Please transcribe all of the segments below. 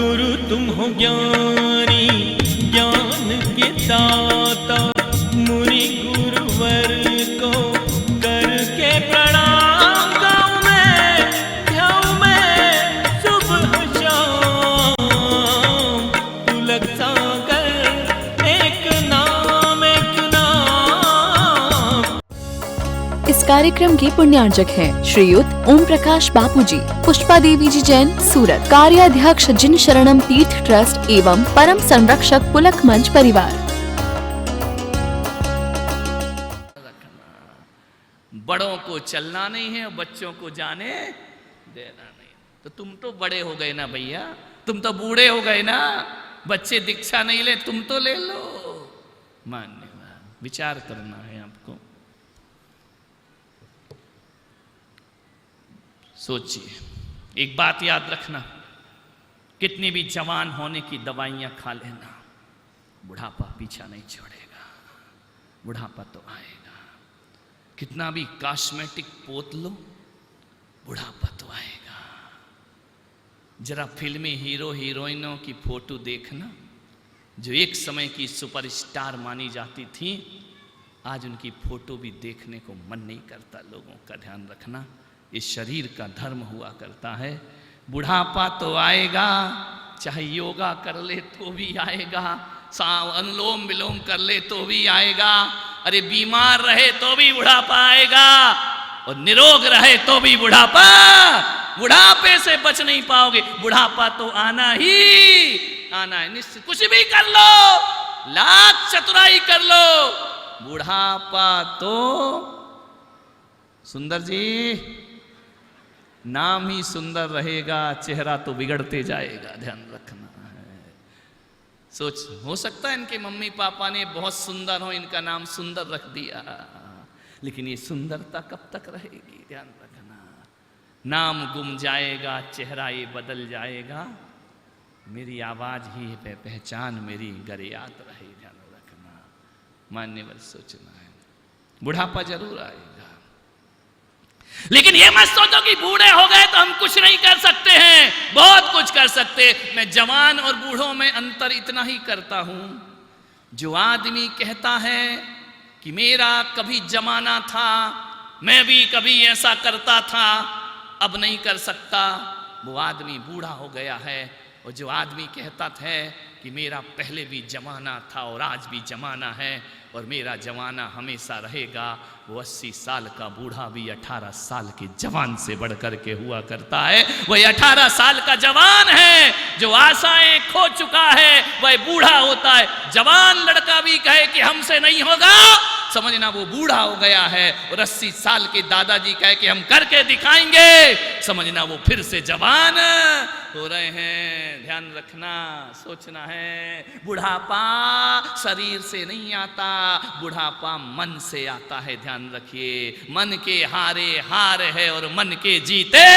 गुरु तुम हो ज्ञानी ज्ञान के दाता, मुनि गुरुवर को करके प्रणाम गाऊं मैं सुबह शाम। पुलक सागर एक नाम एक नाम। इस कार्यक्रम के पुण्यार्चक हैं श्रीयुत ओम प्रकाश बापूजी, पुष्पा देवी जी जैन, सूरत। कार्याध्यक्ष जिन शरणम तीर्थ ट्रस्ट एवं परम संरक्षक पुलक मंच परिवार। बड़ों को चलना नहीं है और बच्चों को जाने देना नहीं। तो तुम तो बड़े हो गए ना भैया, तुम तो बूढ़े हो गए ना, बच्चे दीक्षा नहीं ले, तुम तो ले लो। मान्यवर विचार करना है आपको। सोचिए, एक बात याद रखना, कितनी भी जवान होने की दवाइयां खा लेना, बुढ़ापा पीछा नहीं छोड़ेगा, बुढ़ापा तो आएगा। कितना भी कॉस्मेटिक पोत लो, बुढ़ापा तो आएगा। जरा फिल्मी हीरो हीरोइनों की फोटो देखना, जो एक समय की सुपरस्टार मानी जाती थी, आज उनकी फोटो भी देखने को मन नहीं करता। लोगों का ध्यान रखना, इस शरीर का धर्म हुआ करता है। बुढ़ापा तो आएगा, चाहे योगा कर ले तो भी आएगा, अनुलोम विलोम कर ले तो भी आएगा। अरे बीमार रहे तो भी बुढ़ापा आएगा, और निरोग रहे तो भी बुढ़ापा। बुढ़ापे से बच नहीं पाओगे, बुढ़ापा तो आना ही आना है निश्चित। कुछ भी कर लो, लाख चतुराई कर लो, बुढ़ापा तो। सुंदर जी, नाम ही सुंदर रहेगा, चेहरा तो बिगड़ते जाएगा, ध्यान रखना है। सोच, हो सकता है इनके मम्मी पापा ने बहुत सुंदर हो, इनका नाम सुंदर रख दिया, लेकिन ये सुंदरता कब तक रहेगी, ध्यान रखना। नाम गुम जाएगा, चेहरा ये बदल जाएगा, मेरी आवाज ही है पहचान, मेरी गरियात रहे, ध्यान रखना। मान्यवर सोचना है, बुढ़ापा जरूर आएगा, लेकिन ये मत सोचो कि बूढ़े हो गए तो हम कुछ नहीं कर सकते हैं, बहुत कुछ कर सकते। मैं जवान और बूढ़ों में अंतर इतना ही करता हूं, जो आदमी कहता है कि मेरा कभी जमाना था, मैं भी कभी ऐसा करता था, अब नहीं कर सकता, वो आदमी बूढ़ा हो गया है। और जो आदमी कहता था कि मेरा पहले भी जमाना था और आज भी जमाना है और मेरा जमाना हमेशा रहेगा, वो 80 साल का बूढ़ा भी 18 साल के जवान से बढ़ कर के हुआ करता है। वह 18 साल का जवान है, जो आशाएं खो चुका है, वह बूढ़ा होता है। जवान लड़का भी कहे कि हमसे नहीं होगा, समझना वो बूढ़ा हो गया है। और 80 साल के दादाजी कहे कि हम करके दिखाएंगे, समझना वो फिर से जवान हो रहे हैं। ध्यान रखना, सोचना है, बुढ़ापा शरीर से नहीं आता, बुढ़ापा मन से आता है, ध्यान रखिए। मन के हारे हार है और मन के जीते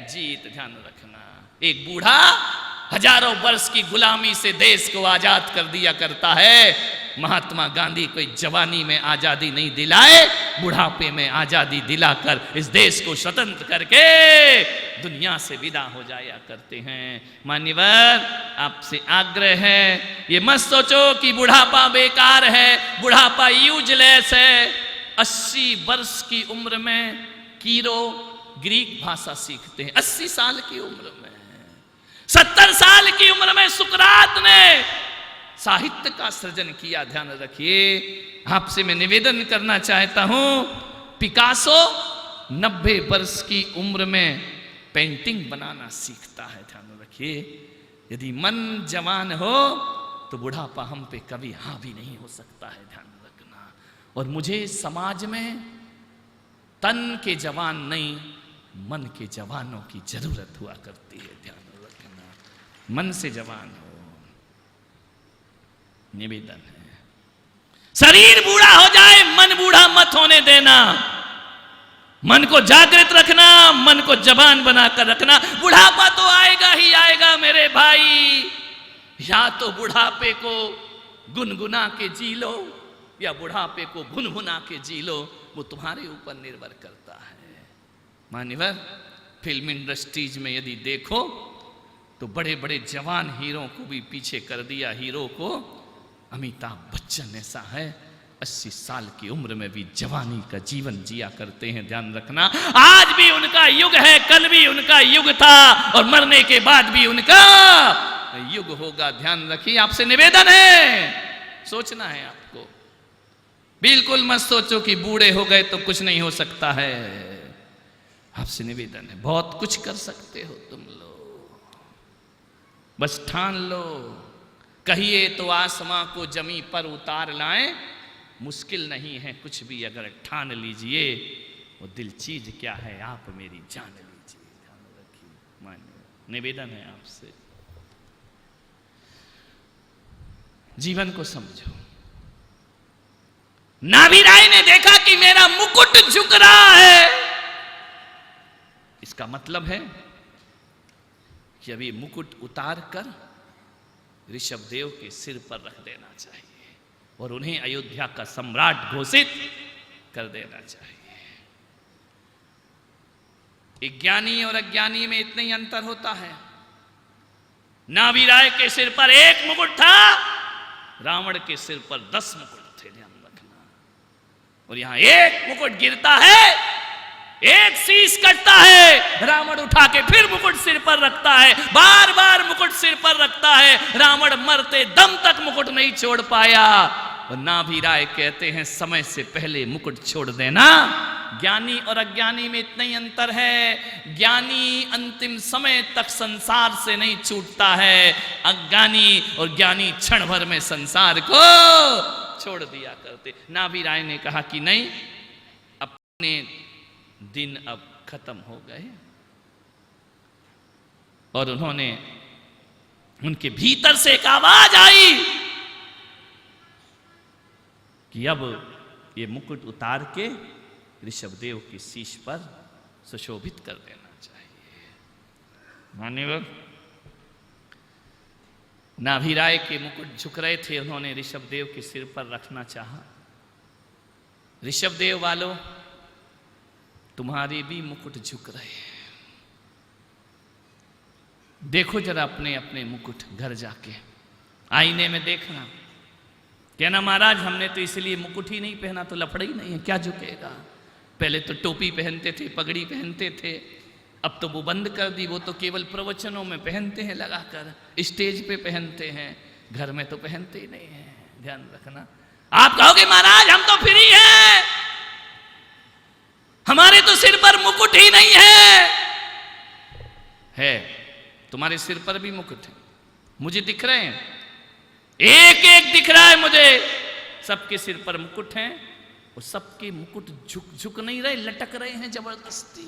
जीत, ध्यान रखना। एक बूढ़ा हजारों वर्ष की गुलामी से देश को आजाद कर दिया करता है। महात्मा गांधी कोई जवानी में आजादी नहीं दिलाए, बुढ़ापे में आजादी दिलाकर इस देश को स्वतंत्र करके दुनिया से विदा हो जाया करते हैं। मान्यवर, आपसे आग्रह है, ये मत सोचो कि बुढ़ापा बेकार है, बुढ़ापा यूजलेस है। 80 वर्ष की उम्र में कीरो ग्रीक भाषा सीखते हैं, 80 साल की उम्र में। 70 साल की उम्र में सुकरात ने साहित्य का सृजन किया, ध्यान रखिए। आपसे मैं निवेदन करना चाहता हूं, पिकासो 90 वर्ष की उम्र में पेंटिंग बनाना सीखता है, ध्यान रखिए। यदि मन जवान हो तो बुढ़ापा हम पे कभी हावी नहीं हो सकता है, ध्यान रखना। और मुझे समाज में तन के जवान नहीं, मन के जवानों की जरूरत हुआ करती है, ध्यान रखना। मन से जवान हो, निवेदन है। शरीर बूढ़ा हो जाए, मन बूढ़ा मत होने देना। मन को जागृत रखना, मन को जवान बनाकर रखना। बुढ़ापा तो आएगा ही आएगा मेरे भाई। या तो बुढ़ापे को गुनगुना के जी लो, या बुढ़ापे को भुनभुना के जी लो, वो तुम्हारे ऊपर निर्भर करता है। मान्यवर, फिल्म इंडस्ट्रीज में यदि देखो तो बड़े बड़े जवान हीरो को भी पीछे कर दिया। हीरो को अमिताभ बच्चन ऐसा है, 80 साल की उम्र में भी जवानी का जीवन जिया करते हैं। ध्यान रखना, आज भी उनका युग है, कल भी उनका युग था और मरने के बाद भी उनका युग होगा। ध्यान रखिए, आपसे निवेदन है, सोचना है आपको। बिल्कुल मत सोचो कि बूढ़े हो गए तो कुछ नहीं हो सकता है। आपसे निवेदन है, बहुत कुछ कर सकते हो तुम लोग, बस ठान लो। कहिए तो आसमां को जमी पर उतार लाएं, मुश्किल नहीं है कुछ भी अगर ठान लीजिए। वो दिल चीज क्या है आप मेरी जान लीजिए। ध्यान रखिए, मानिए, निवेदन है आपसे। जीवन को समझो। नाभिराय ने देखा कि मेरा मुकुट झुक रहा है, इसका मतलब है कि अभी मुकुट उतार कर ऋषभदेव के सिर पर रख देना चाहिए और उन्हें अयोध्या का सम्राट घोषित कर देना चाहिए। एक ज्ञानी और अज्ञानी में इतना ही अंतर होता है। नाभिराय के सिर पर एक मुकुट था, रावण के सिर पर 10 मुकुट थे। ध्यान रखना। और यहां एक मुकुट गिरता है, एक शीश कटता है, रावण उठा के फिर मुकुट सिर पर रखता है, बार बार मुकुट सिर पर रखता है। रावण मरते दम तक मुकुट नहीं छोड़ पाया। और नाभिराय कहते हैं समय से पहले मुकुट छोड़ देना। ज्ञानी और अज्ञानी में इतना ही अंतर है। ज्ञानी अंतिम समय तक संसार से नहीं छूटता है, अज्ञानी और ज्ञानी क्षण भर में संसार को छोड़ दिया करते। नाभिराय ने कहा कि नहीं, अपने दिन अब खत्म हो गए। और उन्होंने, उनके भीतर से एक आवाज आई कि अब ये मुकुट उतार के ऋषभदेव की शीश पर सुशोभित कर देना चाहिए। मान्यवर, नाभिराय के मुकुट झुक रहे थे, उन्होंने ऋषभदेव के सिर पर रखना चाहा। ऋषभदेव वालों, तुम्हारे भी मुकुट झुक रहे हैं। देखो जरा अपने अपने मुकुट, घर जाके आईने में देखना। कहना महाराज हमने तो इसलिए मुकुट ही नहीं पहना तो लफड़ा ही नहीं है, क्या झुकेगा। पहले तो टोपी पहनते थे, पगड़ी पहनते थे, अब तो वो बंद कर दी। वो तो केवल प्रवचनों में पहनते हैं लगाकर, स्टेज पे पहनते हैं, घर में तो पहनते ही नहीं है। ध्यान रखना। आप कहोगे महाराज हम तो फ्री हैं, हमारे तो सिर पर मुकुट ही नहीं है। तुम्हारे सिर पर भी मुकुट है, मुझे दिख रहे हैं, एक एक दिख रहा है मुझे। सबके सिर पर मुकुट हैं और सबके मुकुट झुक नहीं रहे, लटक रहे हैं जबरदस्ती,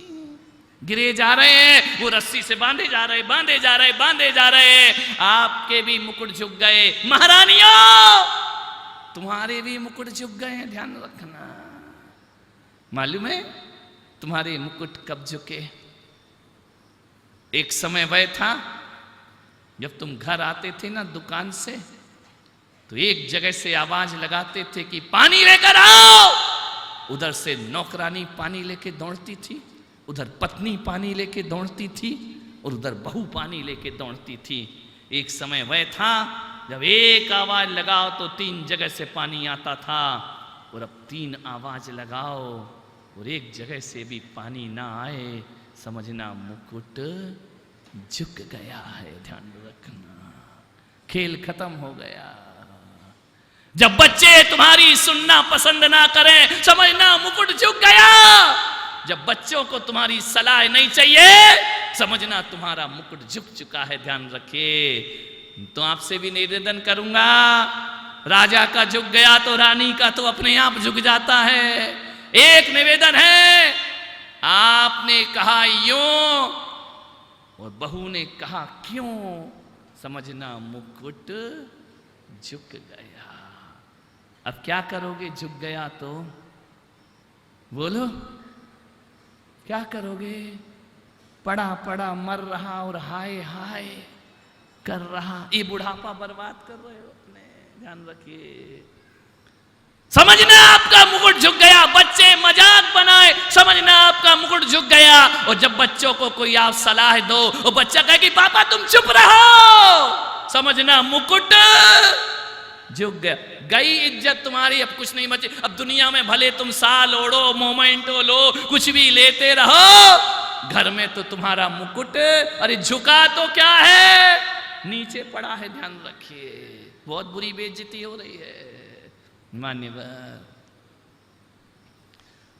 गिरे जा रहे हैं। वो रस्सी से बांधे जा रहे, बांधे जा रहे, बांधे जा रहे। आपके भी मुकुट झुक गए। महारानियों, तुम्हारे भी मुकुट झुक गए हैं। ध्यान रखना। मालूम है तुम्हारे मुकुट कब झुके? एक समय वह था जब तुम घर आते थे ना दुकान से, तो एक जगह से आवाज लगाते थे कि पानी लेकर आओ। उधर से नौकरानी पानी लेके दौड़ती थी, उधर पत्नी पानी लेके दौड़ती थी और उधर बहू पानी लेके दौड़ती थी। एक समय वह था जब एक आवाज लगाओ तो 3 जगह से पानी आता था, और अब 3 आवाज लगाओ और एक जगह से भी पानी ना आए, समझना मुकुट झुक गया है। ध्यान रखना, खेल खत्म हो गया। जब बच्चे तुम्हारी सुनना पसंद ना करें, समझना मुकुट झुक गया। जब बच्चों को तुम्हारी सलाह नहीं चाहिए, समझना तुम्हारा मुकुट झुक चुका है। ध्यान रखिए। तो आपसे भी निवेदन करूंगा, राजा का झुक गया तो रानी का तो अपने आप झुक जाता है। एक निवेदन है, आपने कहा यूं और बहू ने कहा क्यों, समझना मुकुट झुक गया। अब क्या करोगे झुक गया तो? बोलो क्या करोगे? पड़ा पड़ा मर रहा और हाय हाय कर रहा, ये बुढ़ापा बर्बाद कर रहे हो अपने। ध्यान रखिए। समझना आपका मुकुट झुक गया। बच्चे मजाक बनाए, समझना आपका मुकुट झुक गया। और जब बच्चों को कोई आप सलाह दो और बच्चा कहे कि पापा तुम चुप रहो, समझना मुकुट झुक गया, गई इज्जत तुम्हारी, अब कुछ नहीं बचे। अब दुनिया में भले तुम साल ओढ़ो, मोमेंटो लो, कुछ भी लेते रहो, घर में तो तुम्हारा मुकुट अरे झुका तो क्या है, नीचे पड़ा है। ध्यान रखिए, बहुत बुरी बेइज्जती हो रही है। मान्यवर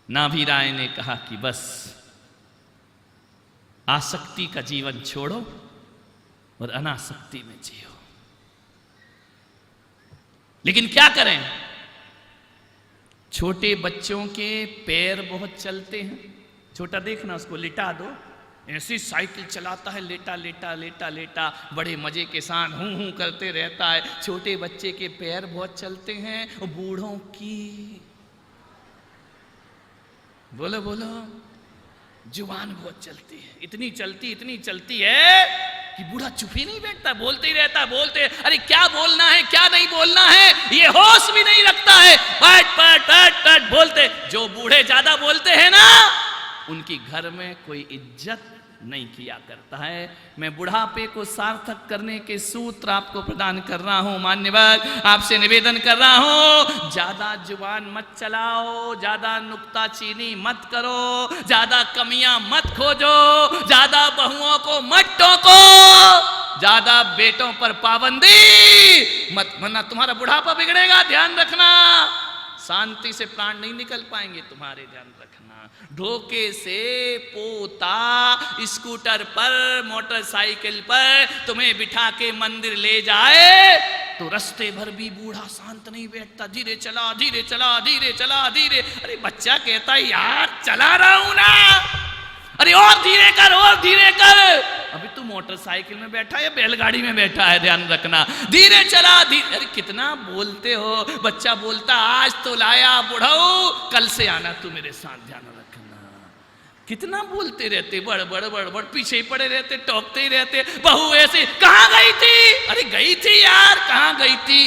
नाभि राय ने कहा कि बस आसक्ति का जीवन छोड़ो और अनासक्ति में जियो। लेकिन क्या करें, छोटे बच्चों के पैर बहुत चलते हैं। छोटा देखना, उसको लिटा दो, ऐसी साइकिल चलाता है, लेटा लेटा लेटा लेटा, बड़े मजे के साथ हूं हूं करते रहता है। छोटे बच्चे के पैर बहुत चलते हैं। और बूढ़ों की, बोलो बोलो, जुबान बहुत चलती है। इतनी चलती है कि बूढ़ा चुप ही नहीं बैठता, बोलते ही रहता, बोलते। अरे क्या बोलना है, क्या नहीं बोलना है, ये होश भी नहीं रखता है, पट पट पट पट बोलते। जो बूढ़े ज्यादा बोलते हैं ना, उनकी घर में कोई इज्जत नहीं किया करता है। मैं बुढ़ापे को सार्थक करने के सूत्र आपको प्रदान कर रहा हूं। मान्यवर, आपसे निवेदन कर रहा हूं, ज्यादा जुबान मत चलाओ, ज्यादा नुक्ताचीनी मत करो, ज्यादा कमियां मत खोजो, ज्यादा बहुओं को मत टोको, ज्यादा बेटों पर पाबंदी मत, वरना तुम्हारा बुढ़ापा बिगड़ेगा। ध्यान रखना, शांति से प्राण नहीं निकल पाएंगे तुम्हारे। ध्यान रखना, धोखे से पोता स्कूटर पर, मोटरसाइकिल पर तुम्हें बिठा के मंदिर ले जाए तो रास्ते भर भी बूढ़ा शांत नहीं बैठता, धीरे चला धीरे चला धीरे चला धीरे। अरे बच्चा कहता है यार चला रहा हूं ना, अरे और धीरे कर और धीरे कर। अभी तू मोटरसाइकिल में बैठा है या बैलगाड़ी में बैठा है, ध्यान रखना, धीरे चला धीरे। अरे कितना बोलते हो। बच्चा बोलता आज तो लाया बुढ़ाऊ, कल से आना तू मेरे साथ। ध्यान रखना, कितना बोलते रहते, बड़ बड़ बड़ बड़, पीछे ही पड़े रहते, टोकते ही रहते। बहू ऐसे, कहाँ गई थी? अरे गई थी यार, कहाँ गई थी?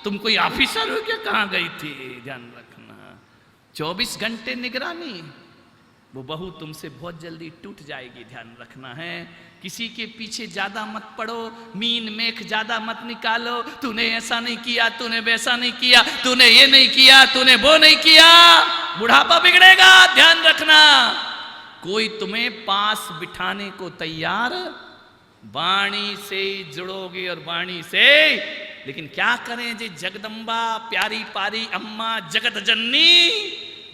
तुम कोई ऑफिसर हो क्या, कहाँ गई थी? ध्यान रखना, 24 घंटे निगरानी, वो बहू तुमसे बहुत जल्दी टूट जाएगी। ध्यान रखना है, किसी के पीछे ज्यादा मत पड़ो, मीन मेख ज्यादा मत निकालो। तूने ऐसा नहीं किया, तूने वैसा नहीं किया, तूने ये नहीं किया, तूने वो नहीं किया, बुढ़ापा बिगड़ेगा। ध्यान रखना, कोई तुम्हें पास बिठाने को तैयार, वाणी से जुड़ोगे और वाणी से। लेकिन क्या करें जी, जगदम्बा प्यारी पारी अम्मा जगत जननी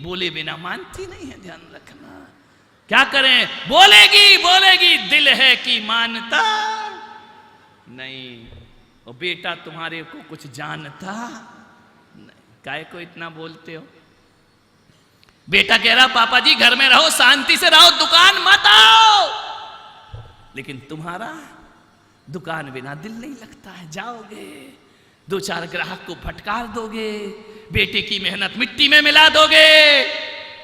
बोले बिना मानती नहीं है। ध्यान रखना, क्या करें, बोलेगी बोलेगी, दिल है कि मानता नहीं। और बेटा तुम्हारे को कुछ जानता नहीं, काहे को इतना बोलते हो। बेटा कह रहा पापा जी घर में रहो, शांति से रहो, दुकान मत आओ। लेकिन तुम्हारा दुकान बिना दिल नहीं लगता है, जाओगे 2-4 ग्राहक को फटकार दोगे, बेटे की मेहनत मिट्टी में मिला दोगे।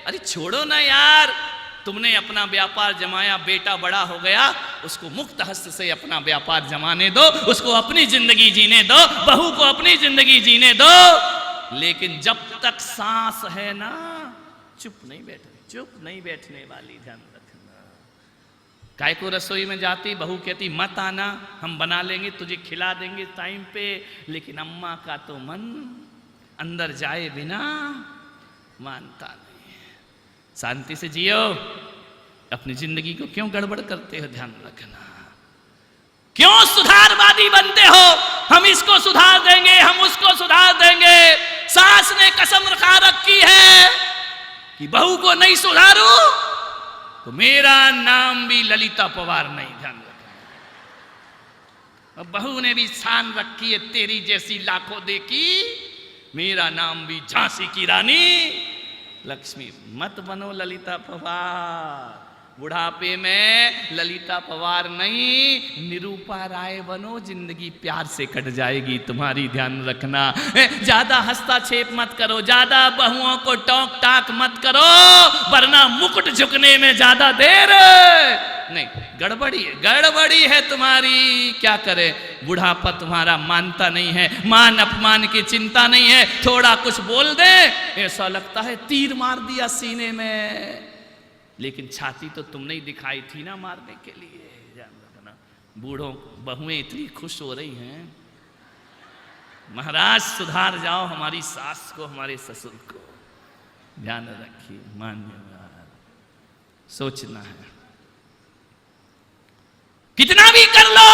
अरे छोड़ो ना यार, तुमने अपना व्यापार जमाया, बेटा बड़ा हो गया, उसको मुक्त हस्त से अपना व्यापार जमाने दो, उसको अपनी जिंदगी जीने दो, बहू को अपनी जिंदगी जीने दो। लेकिन जब तक सांस है ना, चुप नहीं बैठने वाली। ध्यान रखना, काय को रसोई में जाती, बहू कहती मत आना, हम बना लेंगे, तुझे खिला देंगे टाइम पे। लेकिन अम्मा का तो मन अंदर जाए बिना मानता नहीं। शांति से जियो, अपनी जिंदगी को क्यों गड़बड़ करते हो? ध्यान रखना, क्यों सुधारवादी बनते हो? हम इसको सुधार देंगे, हम उसको सुधार देंगे। सास ने कसम रखा रखी है कि बहू को नहीं सुधारू तो मेरा नाम भी ललिता पवार नहीं। ध्यान रखना, अब बहू ने भी शान रखी है, तेरी जैसी लाखों देखी, मेरा नाम भी झांसी की रानी लक्ष्मी। मत बनो ललिता पवार, बुढ़ापे में ललिता पवार नहीं, निरूपा राय बनो, जिंदगी प्यार से कट जाएगी तुम्हारी। ध्यान रखना, ज्यादा हस्तक्षेप मत करो, ज्यादा बहुओं को टोक टाक मत करो, वरना मुकुट झुकने में ज्यादा देर नहीं। गड़बड़ी है तुम्हारी। क्या करे, बुढ़ापा तुम्हारा मानता नहीं है, मान अपमान की चिंता नहीं है। थोड़ा कुछ बोल दे, ऐसा लगता है तीर मार दिया सीने में। लेकिन छाती तो तुमने ही दिखाई थी ना मारने के लिए। ध्यान रखना, बूढ़ों बहुएं इतनी खुश हो रही हैं, महाराज सुधार जाओ हमारी सास को, हमारे ससुर को, ध्यान रखिए, मान्यवर। सोचना है, कितना भी कर लो,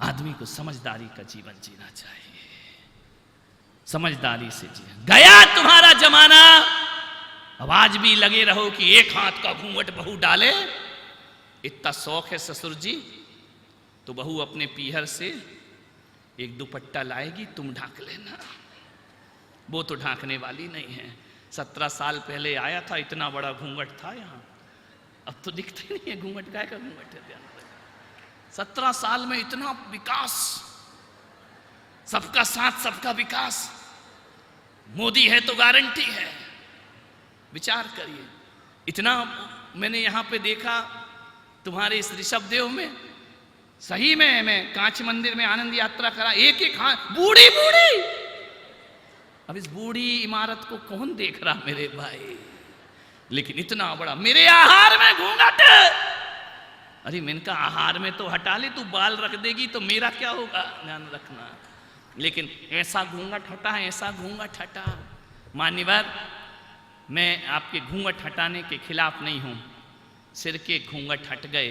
आदमी को समझदारी का जीवन जीना चाहिए, समझदारी से जिया। गया तुम्हारा जमाना, अब आज भी लगे रहो कि एक हाथ का घूंघट बहू डाले। इतना शौक है ससुर जी तो बहू अपने पीहर से एक दुपट्टा लाएगी, तुम ढांक लेना। वो तो ढांकने वाली नहीं है। 17 साल पहले आया था, इतना बड़ा घूंघट था यहाँ, अब तो दिखते नहीं है घूंघट, गाय का घूंघट है। 17 साल में इतना विकास, सबका साथ सबका विकास, मोदी है तो गारंटी है। विचार करिए, इतना मैंने यहां पे देखा तुम्हारे इस ऋषभदेव में, सही में मैं कांच मंदिर में आनंद यात्रा करा, एक एक हाथ, बूढ़ी बूढ़ी। अब इस बूढ़ी इमारत को कौन देख रहा मेरे भाई, लेकिन इतना बड़ा, मेरे आहार में घूंघट। अरे मैंने कहा आहार में तो हटा ले, तू बाल रख देगी तो मेरा क्या होगा, ध्यान रखना। लेकिन ऐसा घूंघट हटा, ऐसा घूंघट हटा। मान्यवर, मैं आपके घूंघट हटाने के खिलाफ नहीं हूं, सिर के घूंघट हट गए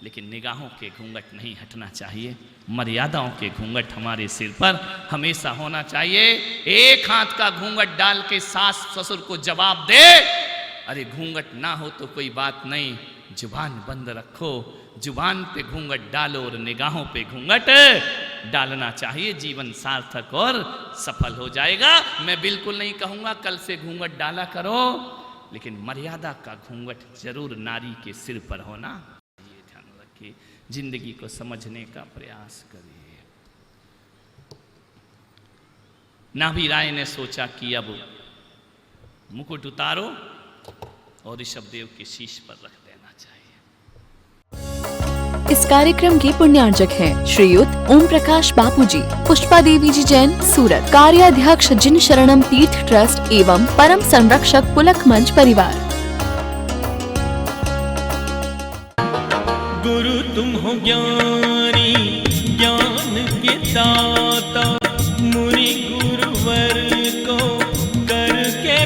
लेकिन निगाहों के घूंघट नहीं हटना चाहिए। मर्यादाओं के घूंघट हमारे सिर पर हमेशा होना चाहिए। एक हाथ का घूंघट डाल के सास ससुर को जवाब दे, अरे घूंघट ना हो तो कोई बात नहीं, जुबान बंद रखो, जुबान पे घूंघट डालो और निगाहों पे घूंघट डालना चाहिए। जीवन सार्थक और सफल हो जाएगा। मैं बिल्कुल नहीं कहूंगा कल से घूंघट डाला करो, लेकिन मर्यादा का घूंघट जरूर नारी के सिर पर होना। ये ध्यान रखिए, जिंदगी को समझने का प्रयास करिए। नाभि राय ने सोचा कि अब मुकुट उतारो और ऋषभदेव के शीश पर रख देना चाहिए। इस कार्यक्रम के पुण्यार्जक हैं श्रीयुत ओम प्रकाश बापूजी, पुष्पा देवी जी जैन, सूरत। कार्याध्यक्ष जिन शरणम तीर्थ ट्रस्ट एवं परम संरक्षक पुलक मंच परिवार। गुरु तुम हो ज्ञानी, ज्ञान के दाता, मुनि गुरुवर को करके